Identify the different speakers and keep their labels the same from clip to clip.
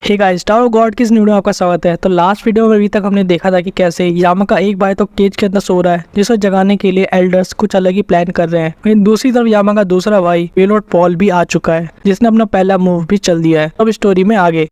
Speaker 1: Hey guys, Star of God की इस video में आपका स्वागत है। तो लास्ट वीडियो में अभी तक हमने देखा था कि कैसे यामा का एक भाई तो केज के अंदर सो रहा है, जिसे जगाने के लिए एल्डर्स कुछ अलग ही प्लान कर रहे हैं। वहीं दूसरी तरफ यामा का दूसरा भाई पेलोड पॉल भी आ चुका है, जिसने अपना पहला मूव भी चल दिया है। अब स्टोरी में आगे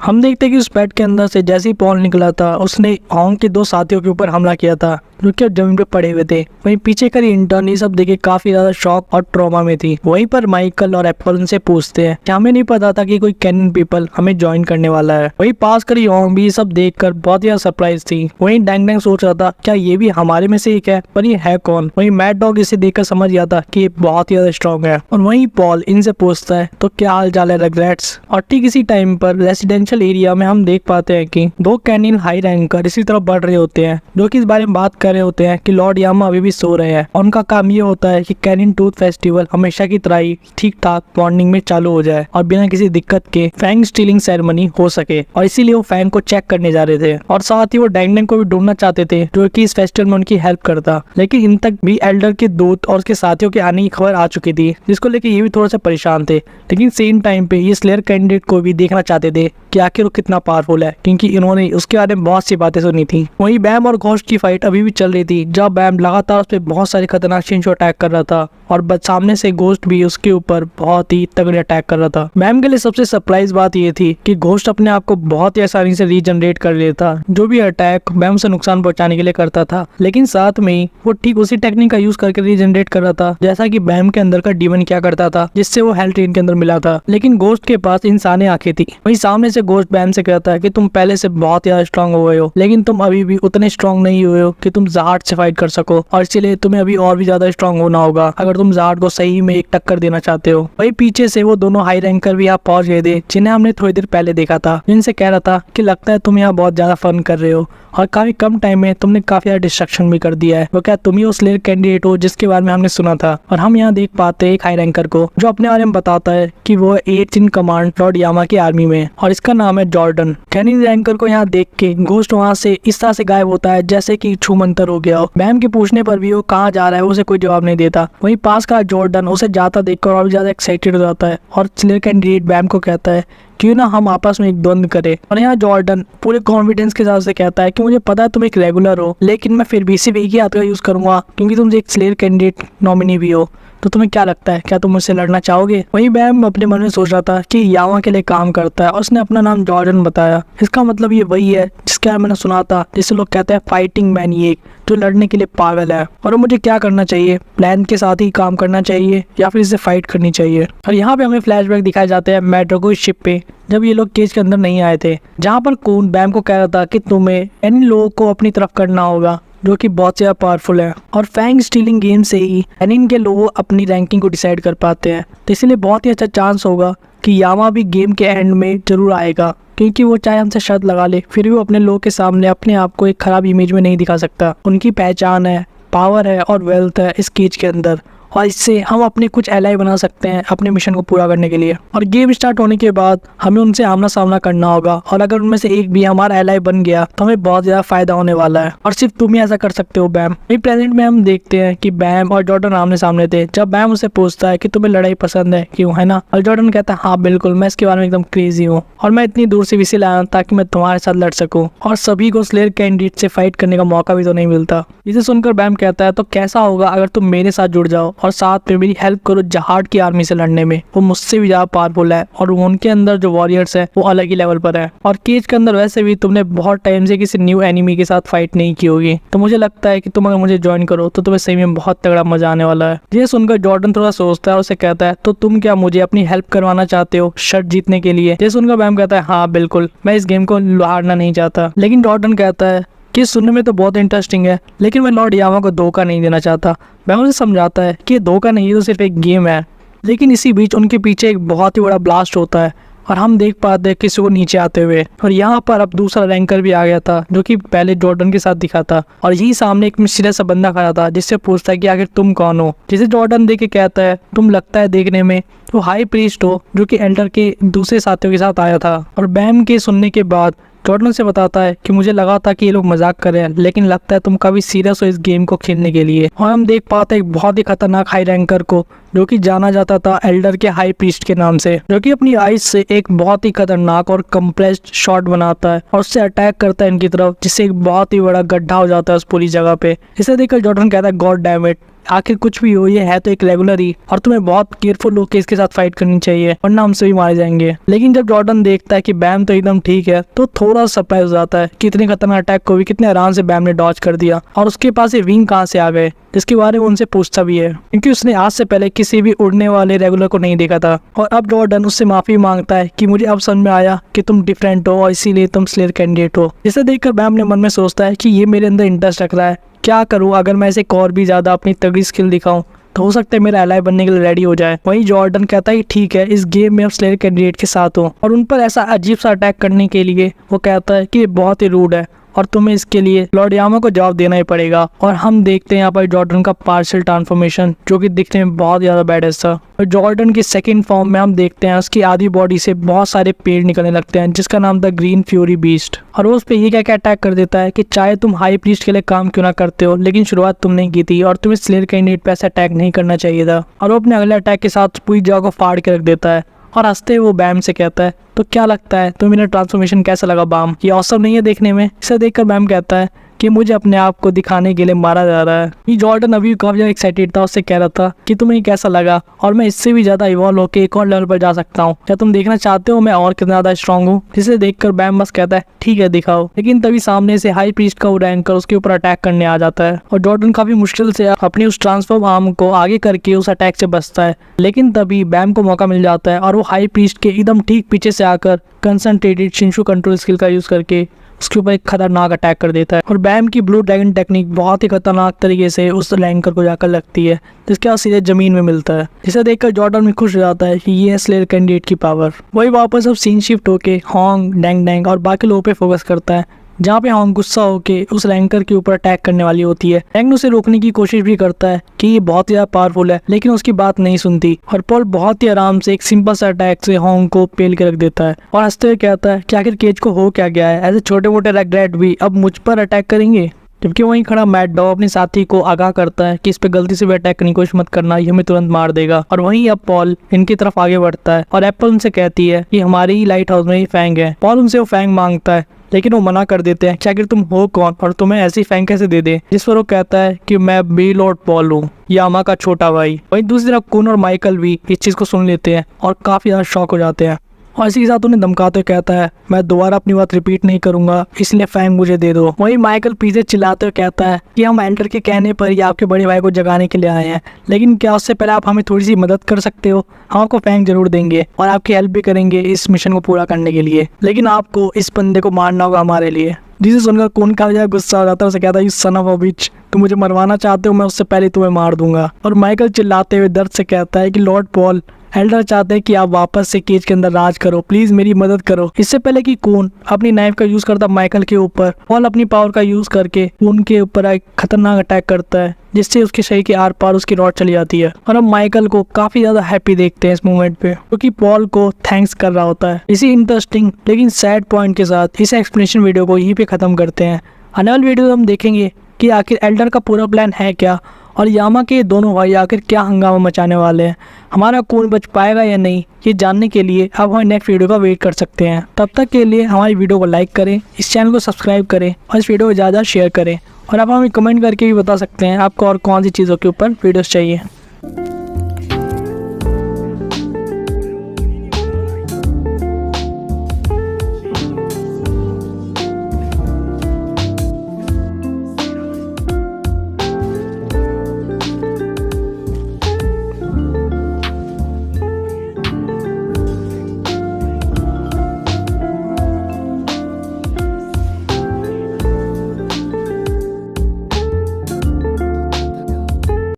Speaker 1: हम देखते हैं कि उस बेड के अंदर से जैसे ही पॉल निकला था, उसने हॉन्ग के दो साथियों के ऊपर हमला किया था जो कि जमीन पे पड़े हुए थे। वहीं पीछे का इंटर्न ये सब देखे काफी ज्यादा शॉक और ट्रॉमा में थी। वहीं पर माइकल और एप्पल उनसे पूछते हैं कि हमें नहीं पता था कि कोई कैनन पीपल हमें ज्वाइन करने वाला है। वहीं पास करी हॉन्ग भी ये सब देखकर बहुत ही सरप्राइज थी। वहीं डैंग डैंग सोच रहा था क्या ये भी हमारे में से एक है, पर ये है कौन। वहीं मैड डॉग इसे देखकर समझ गया था कि ये बहुत ही ज्यादा स्ट्रॉन्ग है। और वहीं पॉल इनसे पूछता है तो क्या हाल चाल है रिग्रेट्स। और ठीक इसी टाइम पर रेसिडेंशियल एरिया में हम देख पाते हैं कि दो कैनिन हाई रैंकर इसी तरफ बढ़ रहे होते हैं, जो कि इस बारे में बात कर रहे होते हैं कि लॉर्ड यामा अभी भी सो रहे हैं। उनका काम ये होता है कि कैनिन टूथ फेस्टिवल हमेशा की तरह ही ठीक ठाक मॉर्निंग में चालू हो जाए और बिना किसी दिक्कत के फैंग स्टीलिंग सेरेमनी हो सके। और इसीलिए वो फैंग को चेक करने जा रहे थे और साथ ही वो डैंग डैंग को भी ढूंढना चाहते थे जो कि इस फेस्टिवल में उनकी हेल्प करता। लेकिन इन तक भी एल्डर के दूत और उसके साथियों के आने की खबर आ चुकी थी, जिसको लेकर ये भी थोड़ा सा परेशान थे। लेकिन सेम टाइम पे ये स्लेयर कैंडिडेट को भी देखना चाहते थे कि आखिर वो कितना पावरफुल है, क्योंकि इन्होंने उसके बारे में बहुत सी बातें सुनी थी। वहीं बैम और घोस्ट की फाइट अभी भी चल रही थी, जब बैम लगातार उस पर बहुत सारे खतरनाक शिनचो अटैक कर रहा था और सामने से घोस्ट भी उसके ऊपर बहुत ही तगड़े अटैक कर रहा था। बैम के लिए सबसे सरप्राइज बात ये थी कि घोस्ट अपने आप को बहुत ही आसानी से रीजनरेट कर लेता, जो भी अटैक बैम से नुकसान पहुंचाने के लिए करता था। लेकिन साथ में वो ठीक उसी टेक्निक का यूज करके रीजनरेट कर रहा था जैसा कि बैम के अंदर का डीमन क्या करता था, जिससे वो हेल्थ ट्रेन के अंदर मिला था। लेकिन घोस्ट के पास इंसानी आंखें थी। वहीं सामने से घोस्ट बैम से कहता है कि तुम पहले से बहुत ज्यादा स्ट्रांग हो गए हो, लेकिन तुम अभी भी उतने स्ट्रांग नहीं हुए हो कि तुम ज़ार्ड से फाइट कर सको, और इसलिए तुम्हें अभी और भी ज्यादा स्ट्रांग होना होगा अगर तुम ज़ार्ड को सही में एक टक्कर देना चाहते हो। वही पीछे से वो दोनों हाई रैंकर भी यहाँ पहुंच गए थे, जिन्हें हमने थोड़ी देर पहले देखा था, जिनसे कह रहा था कि लगता है तुम यहाँ बहुत ज्यादा फन कर रहे हो और काफी कम टाइम में तुमने काफी ज्यादा डिस्ट्रक्शन भी कर दिया है। वो क्या तुम ही वो स्लेयर कैंडिडेट हो जिसके बारे में हमने सुना था। और हम यहाँ देख पाते हैं एक हाई रैंकर को जो अपने बारे में बताता है कि वो 8th इन कमांड लॉर्ड यामा की आर्मी में, और इसका नाम है जॉर्डन। कैनिन रैंकर को यहाँ देख के घोस्ट वहाँ से इस तरह से गायब होता है जैसे कि छू मंतर हो गया हो। बैम के पूछने पर भी वो कहाँ जा रहा है उसे कोई जवाब नहीं देता। वहीं पास का जॉर्डन उसे जाता देखकर और भी ज्यादा एक्साइटेड हो जाता है और स्लेयर कैंडिडेट बैम को कहता है क्यों ना हम आपस में एक द्वंद करें। और यहाँ जॉर्डन पूरे कॉन्फिडेंस के साथ से कहता है कि मुझे पता है तुम एक रेगुलर हो, लेकिन मैं फिर भी सिर्फ एक ही हाथ का यूज करूंगा क्योंकि तुम एक स्लेयर कैंडिडेट नॉमिनी भी हो। तो तुम्हें क्या लगता है, क्या तुम मुझसे लड़ना चाहोगे। वहीं बैम अपने मन में सोच रहा था कि यामा के लिए काम करता है और उसने अपना नाम जॉर्डन बताया। इसका मतलब ये वही है जिसके बारे में मैंने सुना था, जिसे लोग कहते हैं फाइटिंग मैनिएक, जो लड़ने के लिए पागल है। और मुझे क्या करना चाहिए, प्लान के साथ ही काम करना चाहिए या फिर इससे फाइट करनी चाहिए। और यहाँ पे हमें फ्लैशबैक दिखाए जाते हैं मैड्रागो शिप पे, जब ये लोग केज के अंदर नहीं आए थे, जहाँ पर कून बैम को कह रहा था कि तुम्हें इन लोगों को अपनी तरफ करना होगा जो कि बहुत ज्यादा पावरफुल है। और फैंग स्टीलिंग गेम से ही कैनिन के लोग अपनी रैंकिंग को डिसाइड कर पाते हैं। तो इसलिए बहुत ही अच्छा चांस होगा कि यामा भी गेम के एंड में जरूर आएगा, क्योंकि वो चाहे हमसे शर्त लगा ले फिर भी वो अपने लोगों के सामने अपने आप को एक खराब इमेज में नहीं दिखा सकता। उनकी पहचान है, पावर है और वेल्थ है इस केज के अंदर, और इससे हम अपने कुछ एलाई बना सकते हैं अपने मिशन को पूरा करने के लिए। और गेम स्टार्ट होने के बाद हमें उनसे आमना सामना करना होगा, और अगर उनमें से एक भी हमारा एलाई बन गया तो हमें बहुत ज्यादा फायदा होने वाला है। और सिर्फ तुम ही ऐसा कर सकते हो बैम। वही प्रेजेंट में हम देखते हैं कि बैम और जॉर्डन आमने सामने थे। जब बैम उसे पूछता है कि तुम्हें लड़ाई पसंद है क्यों, है ना, और जॉर्डन कहता है हाँ बिल्कुल, मैं इसके बारे में एकदम क्रेजी हूँ और मैं इतनी दूर से भी इसलिए आया ताकि मैं तुम्हारे साथ लड़ सकूँ, और सभी को स्लेयर कैंडिडेट से फाइट करने का मौका भी तो नहीं मिलता। इसे सुनकर बैम कहता है तो कैसा होगा अगर तुम मेरे साथ जुड़ जाओ और साथ में मेरी हेल्प करो जहाड की आर्मी से लड़ने में। वो मुझसे भी ज्यादा पावरफुल है और उनके अंदर जो वॉरियर्स है वो अलग ही लेवल पर है। और केज के अंदर वैसे भी तुमने बहुत टाइम से किसी न्यू एनिमी के साथ फाइट नहीं की होगी, तो मुझे लगता है कि तुम अगर मुझे ज्वाइन करो तो तुम्हें सही में बहुत तगड़ा मजा आने वाला है। ये सुनकर जॉर्डन थोड़ा सोचता है और उसे कहता है तो तुम क्या मुझे अपनी हेल्प करवाना चाहते हो शर्ट जीतने के लिए। ये सुनकर बैम कहता है हाँ बिल्कुल, मैं इस गेम को हारना नहीं चाहता। लेकिन जॉर्डन कहता है कि सुनने में तो बहुत इंटरेस्टिंग है, लेकिन मैं लॉर्ड यामा को धोखा नहीं देना चाहता। मैं उसे समझाता है कि धोखा नहीं, तो सिर्फ एक गेम है। लेकिन इसी बीच उनके पीछे एक बहुत ही बड़ा ब्लास्ट होता है और हम देख पाते हैं किसी को नीचे आते हुए। और यहाँ पर अब दूसरा रैंकर भी आ गया था जो कि पहले जॉर्डन के साथ दिखा था, और यही सामने एक मिस्टीरियस सा बंदा खड़ा था जिससे पूछता है कि आखिर तुम कौन हो। जिसे जॉर्डन देख के कहता है तुम लगता है देखने में वो हाई प्रीस्ट हो जो कि एल्डर के दूसरे साथियों के साथ आया था। और बैम के सुनने के बाद जॉर्डन से बताता है कि मुझे लगा था कि ये लोग मजाक कर रहे हैं, लेकिन लगता है तुम काफी सीरियस हो इस गेम को खेलने के लिए। और हम देख पाते हैं एक बहुत ही खतरनाक हाई रैंकर को, जो कि जाना जाता था एल्डर के हाई प्रीस्ट के नाम से, जो कि अपनी आइस से एक बहुत ही खतरनाक और कंप्रेस्ड शॉट बनाता है और उससे अटैक करता है इनकी तरफ, जिससे एक बहुत ही बड़ा गड्ढा हो जाता है उस पूरी जगह पे। इसे देखकर जॉर्डन कहता है गॉड डैम इट, आखिर कुछ भी हो ये है तो एक रेगुलर ही, और तुम्हें बहुत केयरफुल होकर इसके साथ फाइट करनी चाहिए वरना हमसे भी मारे जाएंगे। लेकिन जब जॉर्डन देखता है कि बैम तो एकदम ठीक है तो थोड़ा सरप्राइज हो जाता है कि इतने खतरनाक अटैक को भी कितने आराम से बैम ने डॉज कर दिया, और उसके पास ये विंग कहाँ से आ गए, जिसके बारे में उनसे पूछता भी है, क्योंकि उसने आज से पहले किसी भी उड़ने वाले रेगुलर को नहीं देखा था। और अब जॉर्डन उससे माफी मांगता है कि मुझे अब समझ में आया कि तुम डिफरेंट हो और इसीलिए तुम स्लेयर कैंडिडेट हो। जिसे देखकर बैम ने मन में सोचता है कि ये मेरे अंदर इंटरेस्ट रख रहा है, क्या करूँ अगर मैं इसे और भी ज्यादा अपनी तगड़ी स्किल दिखाऊं तो हो सकता है मेरा एलाय बनने के लिए रेडी हो जाए। वहीं जॉर्डन कहता है ठीक है, इस गेम में अब स्लेयर कैंडिडेट के साथ हो, और उन पर ऐसा अजीब सा अटैक करने के लिए वो कहता है कि ये बहुत ही रूड है और तुम्हें इसके लिए लॉर्ड यामा को जवाब देना ही पड़ेगा। और हम देखते हैं यहाँ पर जॉर्डन का पार्शियल ट्रांसफॉर्मेशन, जो कि दिखने में बहुत ज्यादा बैड था। और जॉर्डन की सेकंड फॉर्म में हम देखते हैं उसकी आधी बॉडी से बहुत सारे पेड़ निकलने लगते हैं, जिसका नाम था ग्रीन फ्यूरी बीस्ट। और वो उस पे ये क्या अटैक कर देता है कि चाहे तुम हाई प्रीस्ट के लिए काम क्यों ना करते हो, लेकिन शुरुआत तुमने की थी और तुम्हें स्लेयर कैंडिडेट पे ऐसा अटैक नहीं करना चाहिए था। और वो अपने अगले अटैक के साथ पूरी जगह को फाड़ के रख देता है और हंसते हुए वो बैम से कहता है तो क्या लगता है तो मेरा ट्रांसफॉर्मेशन कैसा लगा बाम, ये ऑसम नहीं है देखने में। इसे देखकर बैम कहता है कि मुझे अपने आप को दिखाने के लिए मारा जा रहा है। ये जॉर्डन अभी काफी ज्यादा एक्साइटेड था, उससे कह रहा था कि तुम्हें कैसा लगा और मैं इससे भी ज्यादा इवॉल्व होकर एक और लेवल पर जा सकता हूँ, क्या तुम देखना चाहते हो मैं और कितना ज्यादा स्ट्रांग हूँ। जिसे देखकर बैम बस कहता है ठीक है दिखाओ। लेकिन तभी सामने से हाई प्रीस्ट का रैंकर उसके ऊपर अटैक करने आ जाता है और जॉर्डन काफी मुश्किल से अपनी उस ट्रांसफॉर्म आर्म को आगे करके उस अटैक से बचता है। लेकिन तभी बैम को मौका मिल जाता है और वो हाई प्रीस्ट के एकदम ठीक पीछे से आकर कंसंट्रेटेड शिंशु कंट्रोल स्किल का यूज करके उसके ऊपर एक खतरनाक अटैक कर देता है। और बैम की ब्लू ड्रैगन टेक्निक बहुत ही खतरनाक तरीके से उस रैंकर को जाकर लगती है, जिसके बाद सीधे जमीन में मिलता है। जिसे देखकर जॉर्डन में खुश हो जाता है कि ये है स्लेयर कैंडिडेट की पावर। वही वापस अब सीन शिफ्ट होके हॉन्ग, डैंग डैंग और बाकी लोगों पे फोकस करता है, जहाँ पे हॉन्ग गुस्सा होके उस रैंकर के ऊपर अटैक करने वाली होती है। डैंग उसे रोकने की कोशिश भी करता है कि ये बहुत ही ज्यादा पावरफुल है, लेकिन उसकी बात नहीं सुनती और पॉल बहुत ही आराम से एक सिंपल सा अटैक से हॉन्ग को पेल के रख देता है और हंसते हुए कहता है कि आखिर केज को हो क्या गया है, ऐसे छोटे मोटे रेग्रेट भी अब मुझ पर अटैक करेंगे। जबकि वहीं खड़ा मैड डॉग अपने साथी को आगाह करता है कि इस पे गलती से भी अटैक करने की कोशिश मत करना, ये हमें तुरंत मार देगा। और वहीं अब पॉल इनकी तरफ आगे बढ़ता है और एप्पल उनसे कहती है कि हमारी ही लाइट हाउस में ही फैंग है। पॉल उनसे वो फैंग मांगता है, लेकिन वो मना कर देते हैं कि आखिर तुम हो कौन और तुम्हें ऐसी फैंग कैसे दे दे। जिस पर वो कहता है कि मैं बी लॉर्ड पॉल हूँ, यामा का छोटा भाई। वहीं दूसरी तरफ कून और माइकल भी इस चीज को सुन लेते हैं और काफी ज्यादा शॉक हो जाते हैं और इसी के साथ उन्हें धमकाते हुए कहता है मैं दोबारा अपनी बात रिपीट नहीं करूंगा, इसलिए फैंग मुझे दे दो। वहीं माइकल पीछे चिल्लाते हुए कहता है कि हम एंडर के कहने पर ही आपके बड़े भाई को जगाने के लिए आए हैं, लेकिन क्या उससे पहले आप हमें थोड़ी सी मदद कर सकते हो। हम आपको फैंग जरूर देंगे और आपकी हेल्प भी करेंगे इस मिशन को पूरा करने के लिए, लेकिन आपको इस बंदे को मारना होगा हमारे लिए। जिसे सुनकर कौन का गुस्सा हो जाता है, उसे कहता है यू सन ऑफ अ बिच, तुम मुझे मरवाना चाहते हो, मैं उससे पहले तुम्हें मार दूंगा। और माइकल चिल्लाते हुए दर्द से कहता है कि लॉर्ड पॉल, एल्डर चाहते हैं कि आप वापस से केज के अंदर राज करो, प्लीज मेरी मदद करो। इससे पहले कि कून अपनी नाइफ का यूज करता माइकल के ऊपर, पॉल अपनी पावर का यूज करके उनके ऊपर एक खतरनाक अटैक करता है, जिससे उसके शरीर के आर पार उसकी रॉड चली जाती है। और अब माइकल को काफी ज्यादा हैप्पी देखते हैं इस मोमेंट पे, क्योंकि पॉल को थैंक्स कर रहा होता है। इसी इंटरेस्टिंग लेकिन सैड पॉइंट के साथ इस एक्सप्लेनेशन वीडियो को यहीं पे खत्म करते हैं। आने वाली वीडियो में हम देखेंगे कि आखिर एल्डर का पूरा प्लान है क्या और यामा के दोनों भाई आखिर क्या हंगामा मचाने वाले हैं। हमारा कौन बच पाएगा या नहीं, ये जानने के लिए आप हमारी नेक्स्ट वीडियो का वेट कर सकते हैं। तब तक के लिए हमारी वीडियो को लाइक करें, इस चैनल को सब्सक्राइब करें और इस वीडियो को ज़्यादा शेयर करें। और आप हमें कमेंट करके भी बता सकते हैं आपको और कौन सी चीज़ों के ऊपर वीडियोस चाहिए।